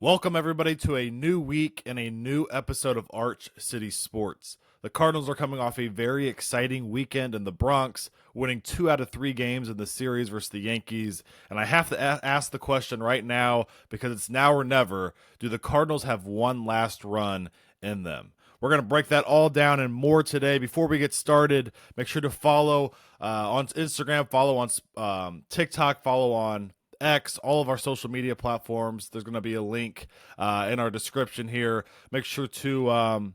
Welcome, everybody, to a new week and a new episode of Arch City Sports. The Cardinals are coming off a very exciting weekend in the Bronx, winning 2 out of 3 games in the series versus the Yankees. And I have to ask the question right now, because it's now or never: do the Cardinals have one last run in them? We're going to break that all down and more today. Before we get started, make sure to follow on Instagram, follow on TikTok, follow on X, all of our social media platforms. There's going to be a link in our description here. Make sure to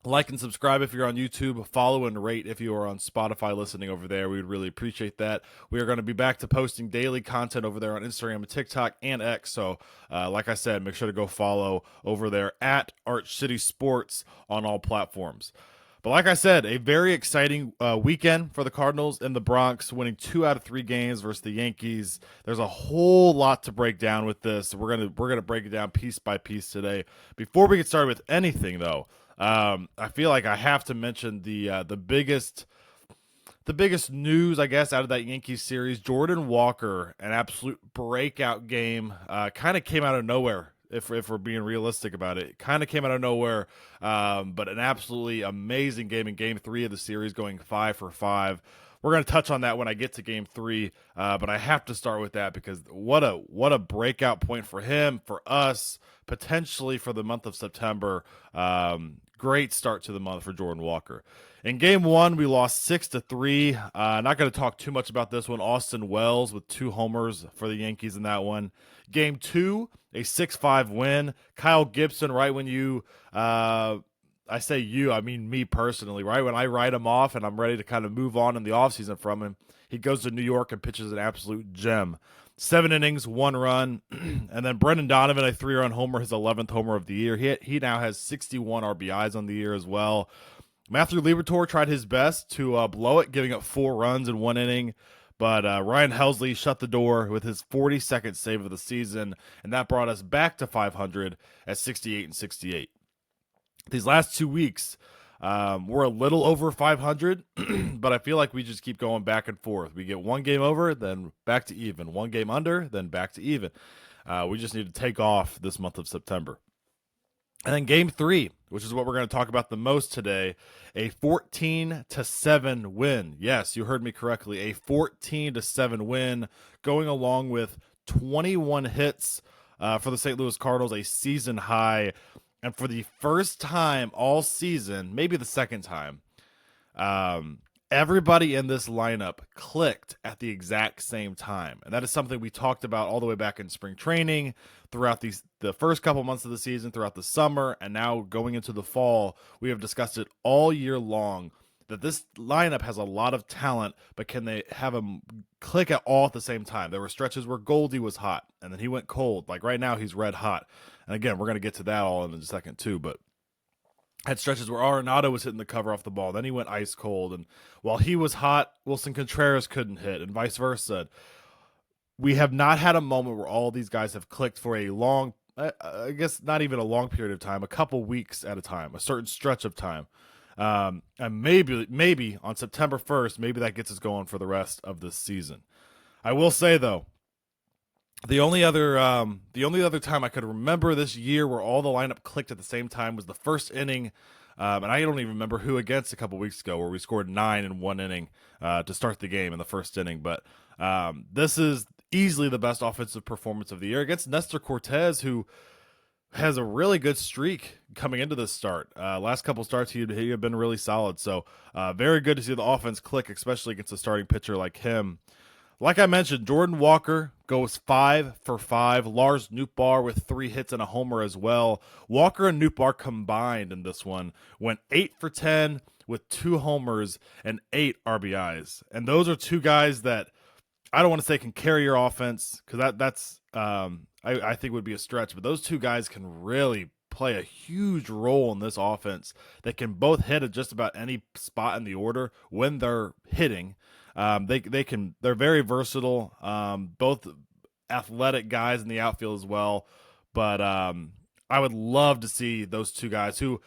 like and subscribe if you're on YouTube. Follow and rate if you are on Spotify listening over there. We would really appreciate that. We are going to be back to posting daily content over there on Instagram and TikTok and X. So, like I said, make sure to go follow over there at Arch City Sports on all platforms. But like I said, a very exciting weekend for the Cardinals in the Bronx, winning 2 out of 3 games versus the Yankees. There's a whole lot to break down with this. We're gonna break it down piece by piece today. Before we get started with anything, though, I feel like I have to mention the biggest news, I guess, out of that Yankees series. Jordan Walker, an absolute breakout game, kind of came out of nowhere. If we're being realistic about it, kind of came out of nowhere, but an absolutely amazing game in Game 3 of the series, going 5 for 5. We're going to touch on that when I get to Game 3, but I have to start with that because what a breakout point for him, for us, potentially for the month of September. Great start to the month for Jordan Walker. In Game 1, we lost 6-3. Not going to talk too much about this one. Austin Wells with 2 homers for the Yankees in that one. Game 2, a 6-5 win. Kyle Gibson, right when you, I say you, I mean me personally, right when I write him off and I'm ready to kind of move on in the offseason from him, he goes to New York and pitches an absolute gem. 7 innings, 1 run, and then Brendan Donovan, a 3-run homer, his 11th homer of the year. He now has 61 RBIs on the year as well. Matthew Liberatore tried his best to blow it, giving up 4 runs in 1 inning. But Ryan Helsley shut the door with his 42nd save of the season, and that brought us back to 500 at 68-68. These last 2 weeks, we're a little over 500, but I feel like we just keep going back and forth. We get 1 game over, then back to even. 1 game under, then back to even. We just need to take off this month of September. And then Game 3, which is what we're going to talk about the most today, a 14-7 win. Yes, you heard me correctly, a 14-7 win, going along with 21 hits for the St. Louis Cardinals, a season high. And for the first time all season, maybe the second time, everybody in this lineup clicked at the exact same time. And that is something we talked about all the way back in spring training, throughout the first couple months of the season, throughout the summer, and now going into the fall. We have discussed it all year long, that this lineup has a lot of talent, but can they have them click at all at the same time? There were stretches where Goldie was hot, and then he went cold. Like right now, he's red hot. And again, we're going to get to that all in a second too, but had stretches where Arenado was hitting the cover off the ball. Then he went ice cold. And while he was hot, Wilson Contreras couldn't hit, and vice versa. We have not had a moment where all these guys have clicked for a long, I guess not even a long period of time, a couple weeks at a time, a certain stretch of time. And maybe on September 1st, maybe that gets us going for the rest of this season. I will say, though, the only other time I could remember this year where all the lineup clicked at the same time was the first inning, and I don't even remember who against a couple weeks ago, where we scored 9 in 1 inning to start the game in the first inning. But this is easily the best offensive performance of the year against Nestor Cortez, who has a really good streak coming into this start. Last couple starts, he had been really solid. So very good to see the offense click, especially against a starting pitcher like him. Like I mentioned, Jordan Walker goes 5 for 5. Lars Nootbaar with 3 hits and a homer as well. Walker and Nootbaar combined in this one went 8 for 10 with 2 homers and 8 RBIs. And those are 2 guys that I don't want to say can carry your offense, because that's I think would be a stretch. But those 2 guys can really play a huge role in this offense. They can both hit at just about any spot in the order when they're hitting. They're very versatile. Both athletic guys in the outfield as well. But I would love to see those 2 guys who,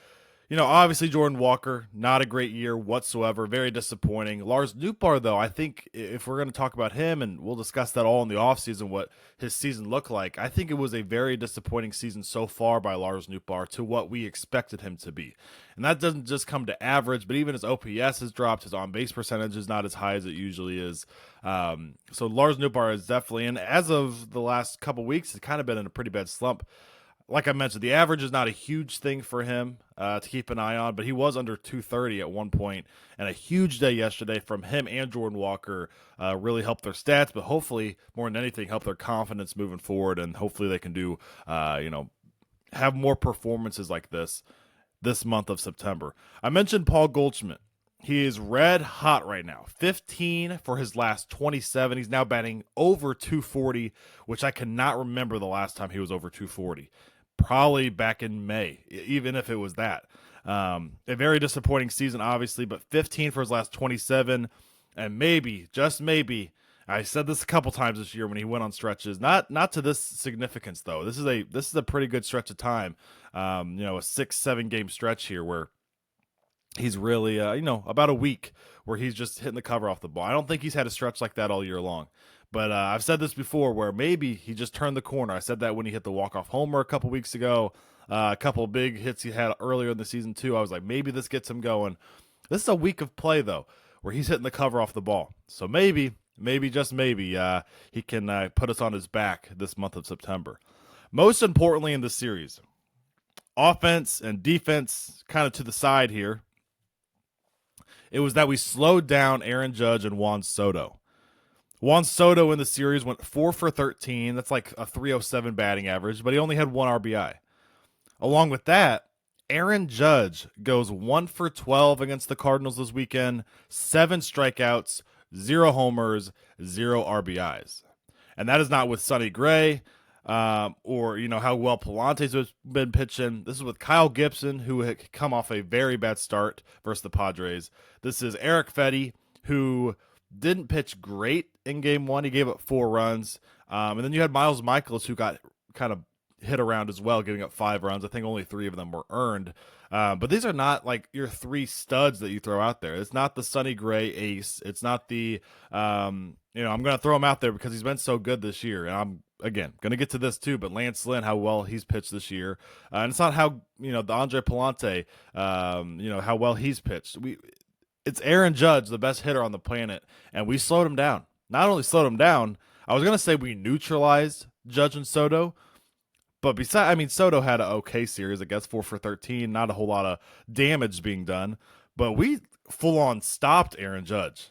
Obviously Jordan Walker, not a great year whatsoever. Very disappointing. Lars Nootbaar, though, I think if we're going to talk about him, and we'll discuss that all in the offseason, what his season looked like, I think it was a very disappointing season so far by Lars Nootbaar to what we expected him to be. And that doesn't just come to average, but even his OPS has dropped. His on-base percentage is not as high as it usually is. So Lars Nootbaar is definitely, and as of the last couple weeks, has kind of been in a pretty bad slump. Like I mentioned, the average is not a huge thing for him to keep an eye on, but he was under 230 at one point, and a huge day yesterday from him and Jordan Walker really helped their stats, but hopefully, more than anything, help their confidence moving forward, and hopefully they can do, have more performances like this month of September. I mentioned Paul Goldschmidt. He is red hot right now. 15 for his last 27. He's now batting over 240, which I cannot remember the last time he was over 240. Probably back in May, even if it was that. A very disappointing season, obviously, but 15 for his last 27, and maybe, just maybe, I said this a couple times this year when he went on stretches. Not to this significance though. This is a pretty good stretch of time. A 6-7 game stretch here where he's really about a week where he's just hitting the cover off the ball. I don't think he's had a stretch like that all year long. But I've said this before where maybe he just turned the corner. I said that when he hit the walk-off homer a couple weeks ago, a couple of big hits he had earlier in the season too. I was like, maybe this gets him going. This is a week of play, though, where he's hitting the cover off the ball. So maybe, just maybe, he can put us on his back this month of September. Most importantly in this series, offense and defense kind of to the side here. It was that we slowed down Aaron Judge and Juan Soto. Juan Soto in the series went 4 for 13. That's like a 307 batting average, but he only had one RBI. Along with that, Aaron Judge goes 1 for 12 against the Cardinals this weekend, 7 strikeouts, 0 homers, 0 RBIs. And that is not with Sonny Gray or how well Palante's has been pitching. This is with Kyle Gibson, who had come off a very bad start versus the Padres. This is Eric Fetty, who didn't pitch great in game one. He gave up 4 runs. And then you had Miles Michaels, who got kind of hit around as well, giving up 5 runs. I think only 3 of them were earned. But these are not like your 3 studs that you throw out there. It's not the Sonny Gray ace. It's not the, I'm going to throw him out there because he's been so good this year. And I'm, again, going to get to this too, but Lance Lynn, how well he's pitched this year. And it's not how, the Andre Palante, how well he's pitched. It's Aaron Judge, the best hitter on the planet, and we slowed him down. Not only slowed him down, I was going to say we neutralized Judge and Soto, but Soto had an okay series, I guess, 4 for 13, not a whole lot of damage being done, but we full-on stopped Aaron Judge.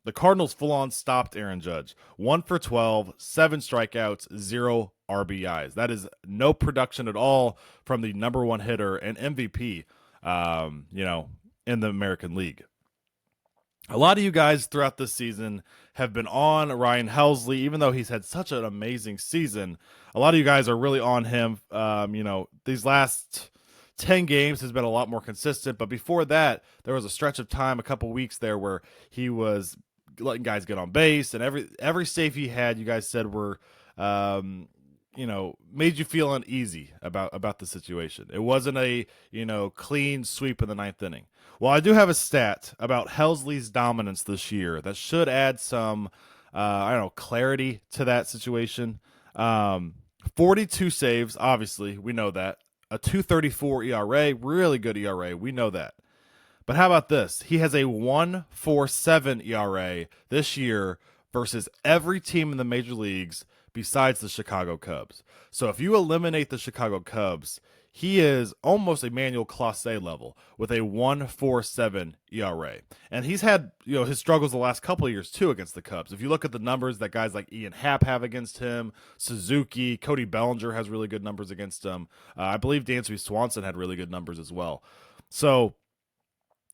The Cardinals full-on stopped Aaron Judge. 1 for 12, 7 strikeouts, 0 RBIs. That is no production at all from the number 1 hitter and MVP, in the American League. A lot of you guys throughout this season have been on Ryan Helsley, even though he's had such an amazing season. A lot of you guys are really on him. These last 10 games has been a lot more consistent, but before that, there was a stretch of time, a couple weeks there, where he was letting guys get on base, and every save he had, you guys said were, made you feel uneasy about the situation. It wasn't a, clean sweep in the 9th inning. Well, I do have a stat about Helsley's dominance this year that should add some, clarity to that situation. 42 saves, obviously, we know that. A 2.34 ERA, really good ERA, we know that. But how about this? He has a 1.47 ERA this year versus every team in the major leagues besides the Chicago Cubs. So if you eliminate the Chicago Cubs, he is almost Emmanuel Clase level with a 1.47 ERA. And he's had, his struggles the last couple of years too against the Cubs. If you look at the numbers that guys like Ian Happ have against him, Suzuki, Cody Bellinger has really good numbers against him. I believe Dansby Swanson had really good numbers as well. So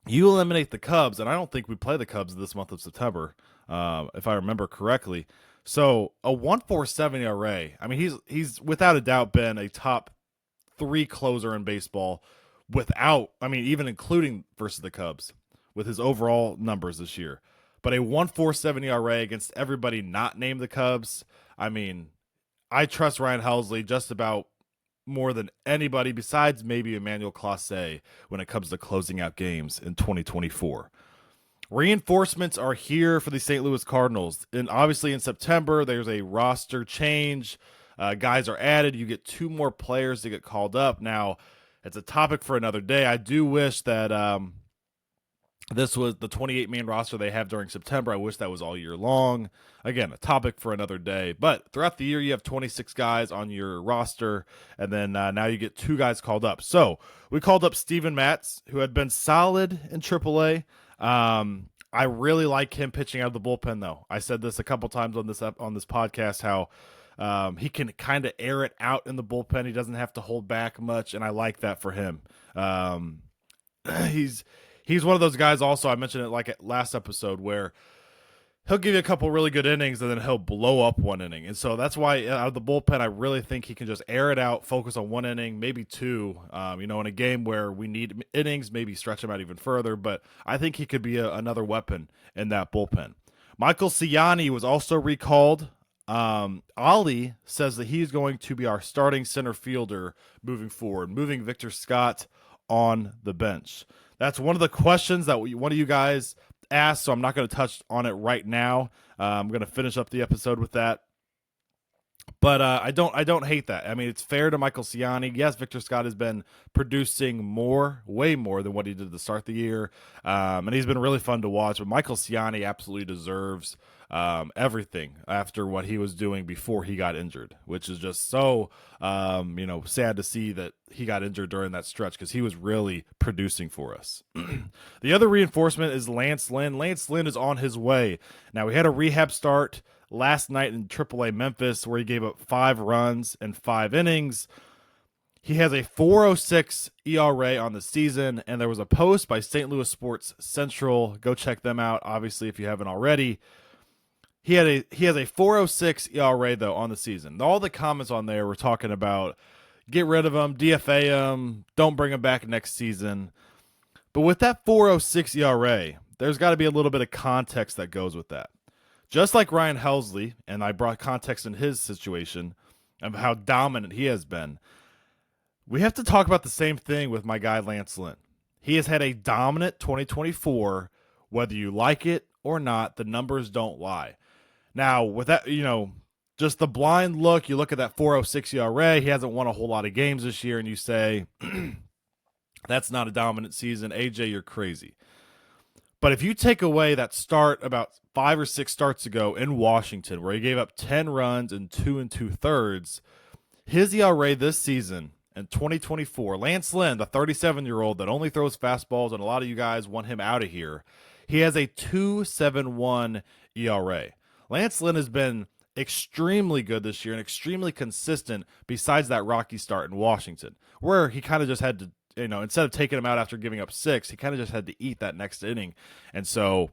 you eliminate the Cubs, and I don't think we play the Cubs this month of September, if I remember correctly. So a 1.47 ERA, I mean, he's without a doubt been a top 3 closer in baseball even including versus the Cubs with his overall numbers this year. But a 1.47 ERA against everybody not named the Cubs. I mean, I trust Ryan Helsley just about more than anybody besides maybe Emmanuel Clase when it comes to closing out games in 2024. Reinforcements are here for the St. Louis Cardinals. And obviously in September, there's a roster change. Guys are added. You get 2 more players to get called up. Now, it's a topic for another day. I do wish that this was the 28-man roster they have during September. I wish that was all year long. Again, a topic for another day. But throughout the year, you have 26 guys on your roster, and then now you get 2 guys called up. So we called up Steven Matz, who had been solid in AAA. I really like him pitching out of the bullpen, though. I said this a couple times on this podcast, how he can kind of air it out in the bullpen. He doesn't have to hold back much, and I like that for him. He's one of those guys also, I mentioned it like last episode, where he'll give you a couple really good innings and then he'll blow up one inning. And so that's why out of the bullpen, I really think he can just air it out, focus on 1 inning, maybe 2, in a game where we need innings, maybe stretch him out even further. But I think he could be another weapon in that bullpen. Michael Ciani was also recalled. Ollie says that he's going to be our starting center fielder moving forward, moving Victor Scott on the bench. That's one of the questions that one of you guys asked, so I'm not going to touch on it right now. I'm going to finish up the episode with that. But I don't hate that. I mean, it's fair to Michael Ciani. Yes, Victor Scott has been producing way more than what he did to start the year, and he's been really fun to watch. But Michael Ciani absolutely deserves everything after what he was doing before he got injured, which is just so sad to see that he got injured during that stretch because he was really producing for us. The other reinforcement is Lance Lynn. Lance Lynn is on his way. Now, we had a rehab start last night in AAA Memphis where he gave up 5 runs and 5 innings. He has a 4.06 ERA on the season, and there was a post by St. Louis Sports Central. Go check them out, obviously, if you haven't already. He has a 4.06 ERA, though, on the season. All the comments on there were talking about get rid of him, DFA him, don't bring him back next season. But with that 4.06 ERA, there's got to be a little bit of context that goes with that. Just like Ryan Helsley, and I brought context in his situation of how dominant he has been, we have to talk about the same thing with my guy Lance Lynn. He has had a dominant 2024, whether you like it or not, the numbers don't lie. Now, with that, just the blind look, you look at that 4.06 ERA, he hasn't won a whole lot of games this year, and you say, that's not a dominant season. AJ, you're crazy. But if you take away that start about 5 or 6 starts ago in Washington, where he gave up 10 runs in 2 2/3, his ERA this season in 2024, Lance Lynn, the 37-year-old that only throws fastballs, and a lot of you guys want him out of here, he has a 2.71 ERA. Lance Lynn has been extremely good this year and extremely consistent besides that rocky start in Washington, where he kind of just had to, instead of taking him out after giving up 6, he kind of just had to eat that next inning. And so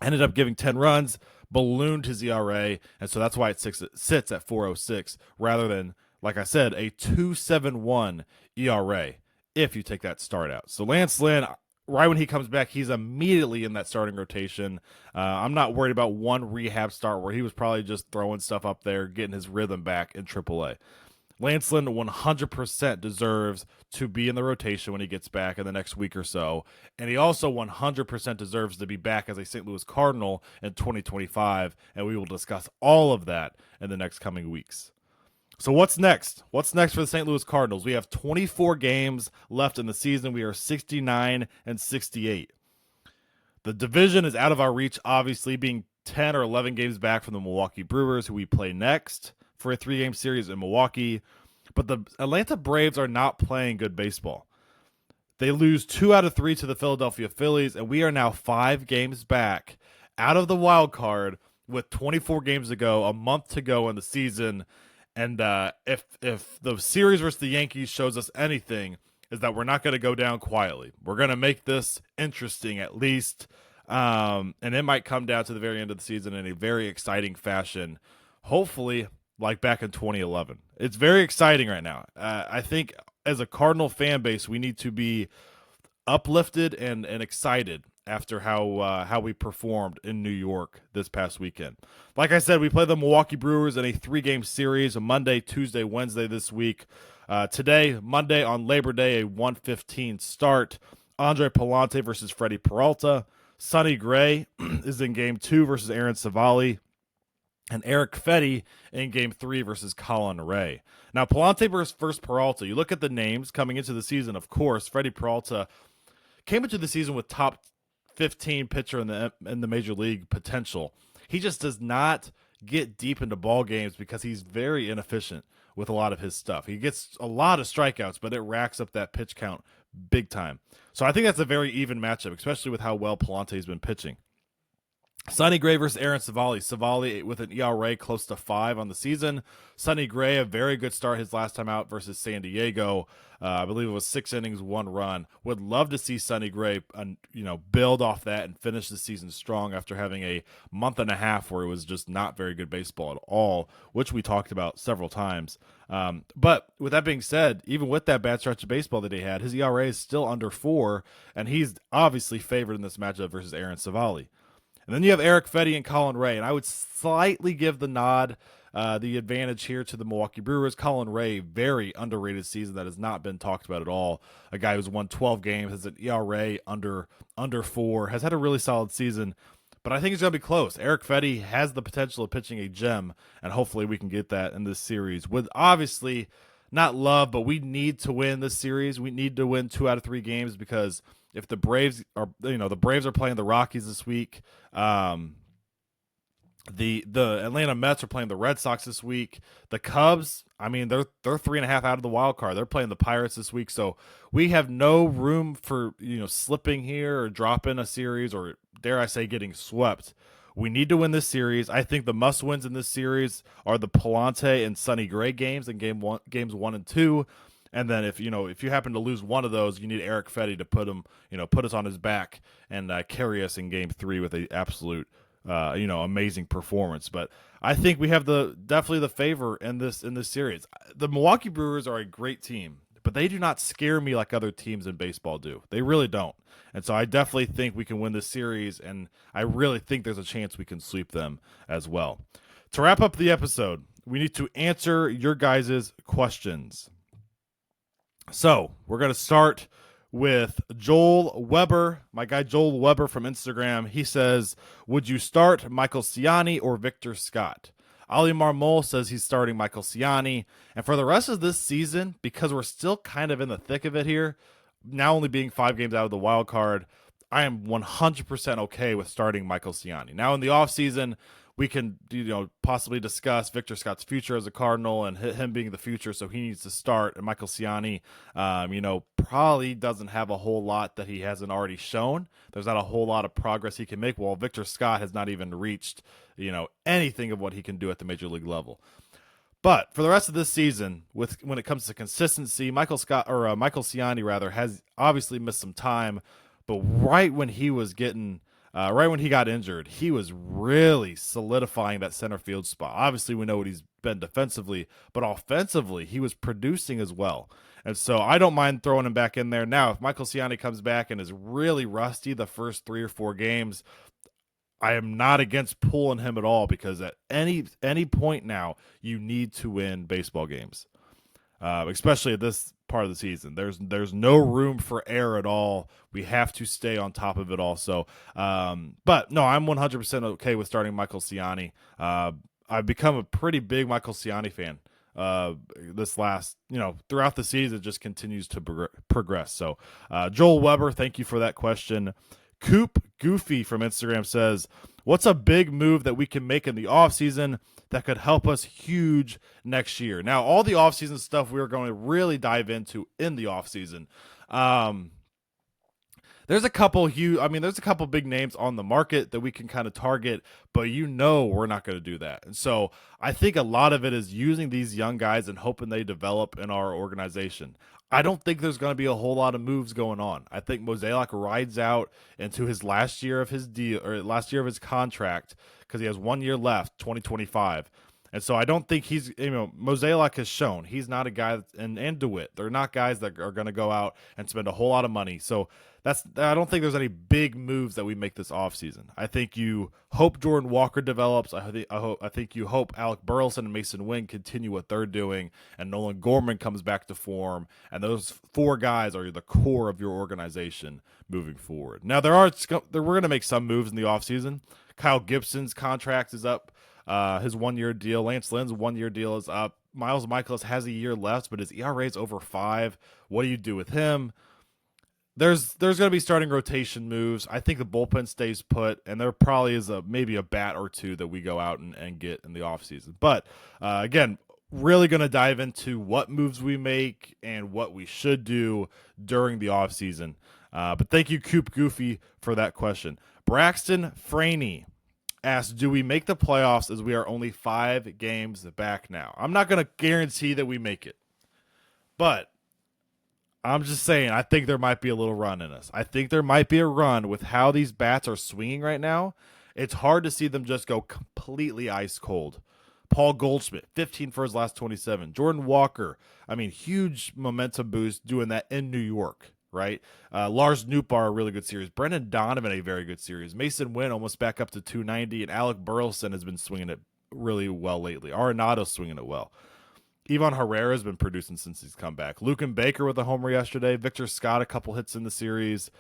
ended up giving 10 runs, ballooned his ERA, and so that's why it sits at 4.06 rather than, like I said, a 2.71 ERA if you take that start out. So Lance Lynn, right when he comes back, he's immediately in that starting rotation. I'm not worried about one rehab start where he was probably just throwing stuff up there, getting his rhythm back in AAA. Lance Lynn 100% deserves to be in the rotation when he gets back in the next week or so. And he also 100% deserves to be back as a St. Louis Cardinal in 2025. And we will discuss all of that in the next coming weeks. So what's next? What's next for the St. Louis Cardinals? We have 24 games left in the season. We are 69-68. The division is out of our reach, obviously, being 10 or 11 games back from the Milwaukee Brewers, who we play next for a 3-game series in Milwaukee. But the Atlanta Braves are not playing good baseball. They lose 2 out of 3 to the Philadelphia Phillies, and we are now 5 games back out of the wild card with 24 games to go, a month to go in the season. And if the series versus the Yankees shows us anything, is that we're not going to go down quietly. We're going to make this interesting at least, and it might come down to the very end of the season in a very exciting fashion, hopefully like back in 2011. It's very exciting right now. I think as a Cardinal fan base, we need to be uplifted and excited after how we performed in New York this past weekend. Like I said, we play the Milwaukee Brewers in a 3-game series, a Monday, Tuesday, Wednesday this week. Today, Monday on Labor Day, a 1:15 start. Andre Palante versus Freddie Peralta. Sonny Gray is in Game 2 versus Aaron Savali. And Eric Fetty in Game 3 versus Colin Ray. Now, Palante versus Peralta, you look at the names coming into the season, of course, Freddie Peralta came into the season with top 15 pitcher in the major league potential. He just does not get deep into ball games because he's very inefficient with a lot of his stuff. He gets a lot of strikeouts, but it racks up that pitch count big time. So I think that's a very even matchup, especially with how well Palante's been pitching. Sonny Gray versus Aaron Savali. Savali with an ERA close to 5 on the season. Sonny Gray, a very good start his last time out versus San Diego. I believe it was 6 innings, 1 run. Would love to see Sonny Gray, build off that and finish the season strong after having a month and a half where it was just not very good baseball at all, which we talked about several times. But with that being said, even with that bad stretch of baseball that he had, his ERA is still under 4, and he's obviously favored in this matchup versus Aaron Savali. And then you have Eric Fetty and Colin Ray, and I would slightly give the nod, the advantage here to the Milwaukee Brewers. Colin Ray, very underrated season that has not been talked about at all. A guy who's won 12 games, has an ERA under 4, has had a really solid season, but I think it's going to be close. Eric Fetty has the potential of pitching a gem, and hopefully we can get that in this series. With obviously not love, but we need to win this series. We need to win 2 out of 3 games because if the Braves are, the Braves are playing the Rockies this week. The Atlanta Mets are playing the Red Sox this week. The Cubs, I mean, they're 3.5 out of the wild card. They're playing the Pirates this week, so we have no room for slipping here or dropping a series or dare I say getting swept. We need to win this series. I think the must wins in this series are the Palante and Sonny Gray games in games 1 and 2. And then if you happen to lose one of those, you need Eric Fetty to put us on his back and carry us in Game 3 with a absolute amazing performance. But I think we have definitely the favor in this series. The Milwaukee Brewers are a great team, but they do not scare me like other teams in baseball do. They really don't. And so I definitely think we can win this series, and I really think there's a chance we can sweep them as well. To wrap up the episode, we need to answer your guys' questions. So we're going to start with Joel Weber, my guy Joel Weber from Instagram. He says, would you start Michael Ciani or Victor Scott? Ali Marmol says he's starting Michael Ciani. And for the rest of this season, because we're still kind of in the thick of it here, now only being 5 games out of the wild card, I am 100% okay with starting Michael Ciani. Now in the offseason, we can possibly discuss Victor Scott's future as a Cardinal and him being the future, so he needs to start. And Michael Ciani, probably doesn't have a whole lot that he hasn't already shown. There's not a whole lot of progress he can make. Well, Victor Scott has not even reached, anything of what he can do at the major league level. But for the rest of this season, when it comes to consistency, Michael Ciani has obviously missed some time, but right when he got injured, he was really solidifying that center field spot. Obviously, we know what he's been defensively, but offensively, he was producing as well. And so I don't mind throwing him back in there. Now, if Michael Ciani comes back and is really rusty the first 3 or 4 games, I am not against pulling him at all because at any point now, you need to win baseball games, especially at this part of the season. There's no room for error at all. We have to stay on top of it also. But no, I'm 100% okay with starting Michael Ciani. I've become a pretty big Michael Ciani fan. This last, throughout the season, it just continues to progress. So, Joel Weber, thank you for that question. Coop Goofy from Instagram says, what's a big move that we can make in the offseason that could help us huge next year? Now, all the offseason stuff we're going to really dive into in the offseason. There's a couple big names on the market that we can kind of target, but we're not going to do that. And so I think a lot of it is using these young guys and hoping they develop in our organization. I don't think there's going to be a whole lot of moves going on. I think Mozeliak rides out into his last year of his deal or last year of his contract because he has 1 year left, 2025. And so I don't think he's, Mozeliak has shown he's not a guy and DeWitt. They're not guys that are going to go out and spend a whole lot of money. So I don't think there's any big moves that we make this offseason. I think you hope Jordan Walker develops. I think you hope Alec Burleson and Mason Wynn continue what they're doing, and Nolan Gorman comes back to form. And those four guys are the core of your organization moving forward. Now we're going to make some moves in the offseason. Kyle Gibson's contract is up. His 1 year deal. Lance Lynn's 1 year deal is up. Miles Michaelis has a year left, but his ERA is over 5. What do you do with him? There's going to be starting rotation moves. I think the bullpen stays put, and there probably is maybe a bat or two that we go out and get in the offseason. But again, really going to dive into what moves we make and what we should do during the offseason. But thank you, Coop Goofy, for that question. Braxton Franey asked, do we make the playoffs as we are only 5 games back now? I'm not going to guarantee that we make it, but I'm just saying I think there might be a little run in us. I think there might be a run with how these bats are swinging right now. It's hard to see them just go completely ice cold. Paul Goldschmidt, 15 for his last 27. Jordan Walker, huge momentum boost doing that in New York. Right? Lars Nootbaar, a really good series. Brendan Donovan, a very good series. Mason Wynn almost back up to 290, and Alec Burleson has been swinging it really well lately. Arenado's swinging it well. Ivan Herrera has been producing since he's come back. Luken Baker with a homer yesterday. Victor Scott, a couple hits in the series.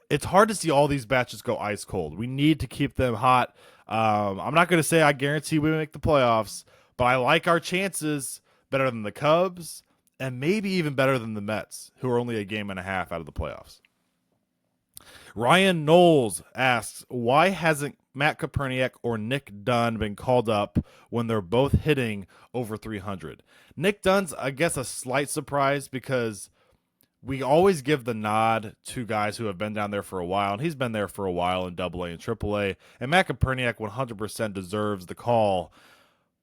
It's hard to see all these bats go ice cold. We need to keep them hot. I'm not going to say I guarantee we make the playoffs, but I like our chances better than the Cubs, and maybe even better than the Mets, who are only a game and a half out of the playoffs. Ryan Knowles asks, why hasn't Matt Koperniak or Nick Dunn been called up when they're both hitting over 300? Nick Dunn's, I guess, a slight surprise because we always give the nod to guys who have been down there for a while, and he's been there for a while in AA and AAA, and Matt Koperniak 100% deserves the call.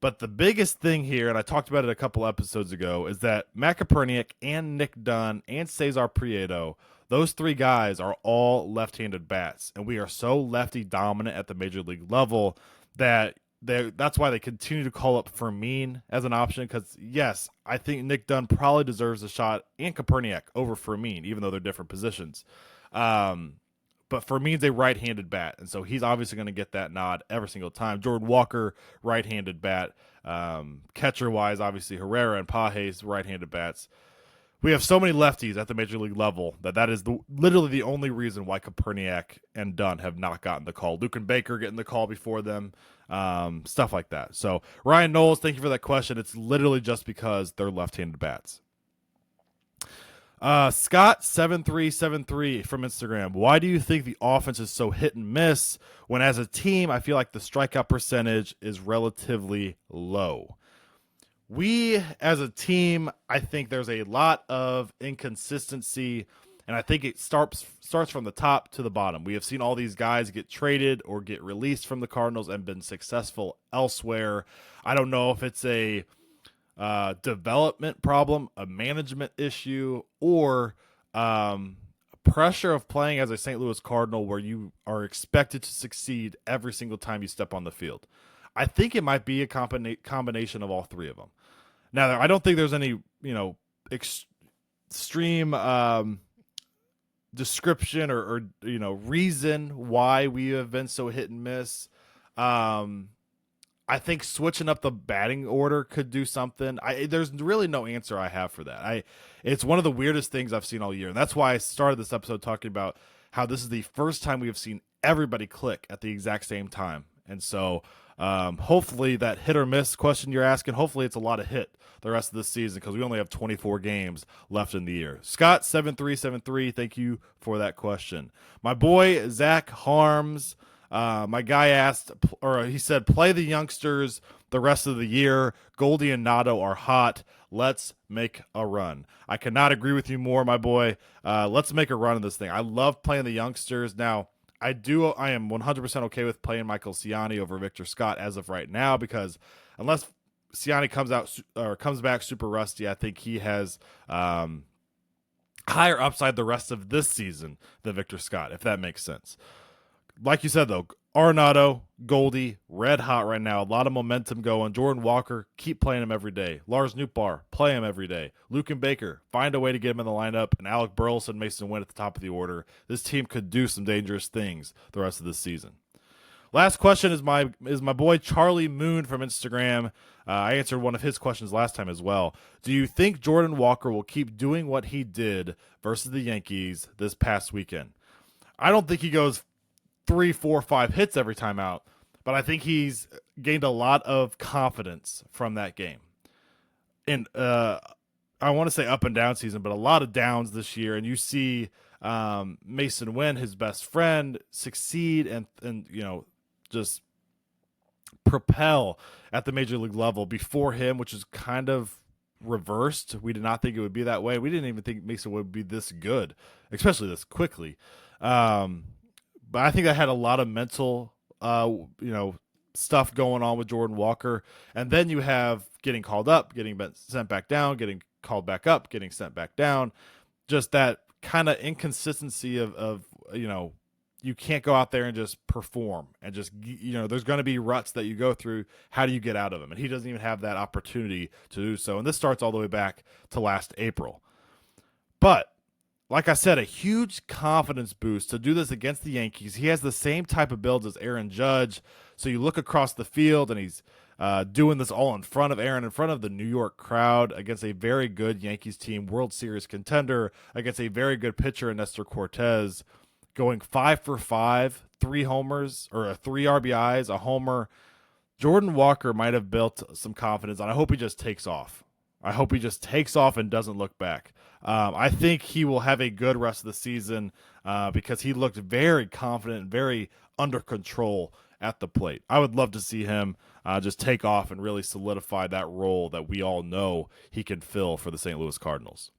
But the biggest thing here, and I talked about it a couple episodes ago, is that Matt Koperniak and Nick Dunn and Cesar Prieto, those 3 guys are all left-handed bats, and we are so lefty dominant at the major league level that that's why they continue to call up Fermin as an option. Because yes, I think Nick Dunn probably deserves a shot, and Koperniak over Fermin, even though they're different positions. But Fermin's a right-handed bat, and so he's obviously going to get that nod every single time. Jordan Walker, right-handed bat. Catcher-wise, obviously Herrera and Pages, right-handed bats. We have so many lefties at the major league level that is literally the only reason why Koperniak and Dunn have not gotten the call. Luken Baker getting the call before them, stuff like that. So Ryan Knowles, thank you for that question. It's literally just because they're left-handed bats. Scott7373 from Instagram. Why do you think the offense is so hit and miss when as a team I feel like the strikeout percentage is relatively low? We as a team, I think there's a lot of inconsistency, and I think it starts from the top to the bottom. We have seen all these guys get traded or get released from the Cardinals and been successful elsewhere. I don't know if it's a development problem, a management issue, or pressure of playing as a St. Louis Cardinal where you are expected to succeed every single time you step on the field. I think it might be a combination of all 3 of them. Now, I don't think there's any, extreme description or reason why we have been so hit and miss. I think switching up the batting order could do something. There's really no answer I have for that. It's one of the weirdest things I've seen all year. And that's why I started this episode talking about how this is the first time we have seen everybody click at the exact same time. And so hopefully that hit or miss question you're asking, hopefully it's a lot of hit the rest of this season because we only have 24 games left in the year. Scott7373, thank you for that question. My boy, Zach Harms, my guy he said, play the youngsters the rest of the year. Goldie and Nato are hot. Let's make a run. I cannot agree with you more, my boy. Let's make a run of this thing. I love playing the youngsters. Now, I am 100% okay with playing Michael Ciani over Victor Scott as of right now because unless Ciani comes back super rusty, I think he has higher upside the rest of this season than Victor Scott, if that makes sense. Like you said, though, Arenado, Goldie, red hot right now. A lot of momentum going. Jordan Walker, keep playing him every day. Lars Nootbaar, play him every day. Luke and Baker, find a way to get him in the lineup. And Alec Burleson, Mason Wynn at the top of the order. This team could do some dangerous things the rest of this season. Last question is my boy Charlie Moon from Instagram. I answered one of his questions last time as well. Do you think Jordan Walker will keep doing what he did versus the Yankees this past weekend? I don't think he goes 3, 4, 5 hits every time out, but I think he's gained a lot of confidence from that game. And I want to say up and down season, but a lot of downs this year. And you see Mason Wynn, his best friend, succeed and just propel at the major league level before him, which is kind of reversed. We did not think it would be that way. We didn't even think Mason would be this good, especially this quickly. But I think that had a lot of mental, stuff going on with Jordan Walker. And then you have getting called up, getting sent back down, getting called back up, getting sent back down. Just that kind of inconsistency of you can't go out there and just perform and just, there's going to be ruts that you go through. How do you get out of them? And he doesn't even have that opportunity to do so. And this starts all the way back to last April. But like I said, a huge confidence boost to do this against the Yankees. He has the same type of builds as Aaron Judge. So you look across the field, and he's doing this all in front of Aaron, in front of the New York crowd, against a very good Yankees team, World Series contender, against a very good pitcher in Nestor Cortez, going 5 for 5, 3 homers, or 3 RBIs, a homer. Jordan Walker might have built some confidence, and I hope he just takes off. I hope he just takes off and doesn't look back. I think he will have a good rest of the season because he looked very confident and very under control at the plate. I would love to see him just take off and really solidify that role that we all know he can fill for the St. Louis Cardinals.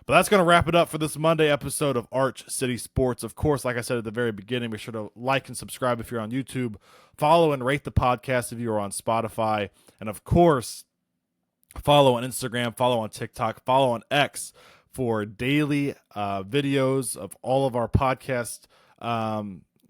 But that's going to wrap it up for this Monday episode of Arch City Sports. Of course, like I said at the very beginning, be sure to like and subscribe if you're on YouTube. Follow and rate the podcast if you are on Spotify. And of course, follow on Instagram, follow on TikTok, follow on X for daily videos of all of our podcast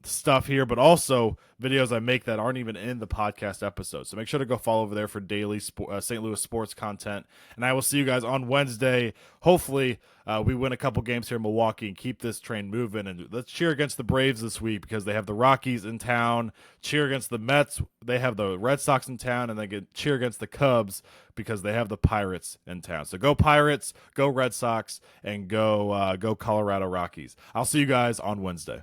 stuff here, but also videos I make that aren't even in the podcast episode. So make sure to go follow over there for daily St. Louis sports content. And I will see you guys on Wednesday. Hopefully we win a couple games here in Milwaukee and keep this train moving. And let's cheer against the Braves this week because they have the Rockies in town. Cheer against the Mets. They have the Red Sox in town. And they cheer against the Cubs because they have the Pirates in town. So go Pirates, go Red Sox, and go Colorado Rockies. I'll see you guys on Wednesday.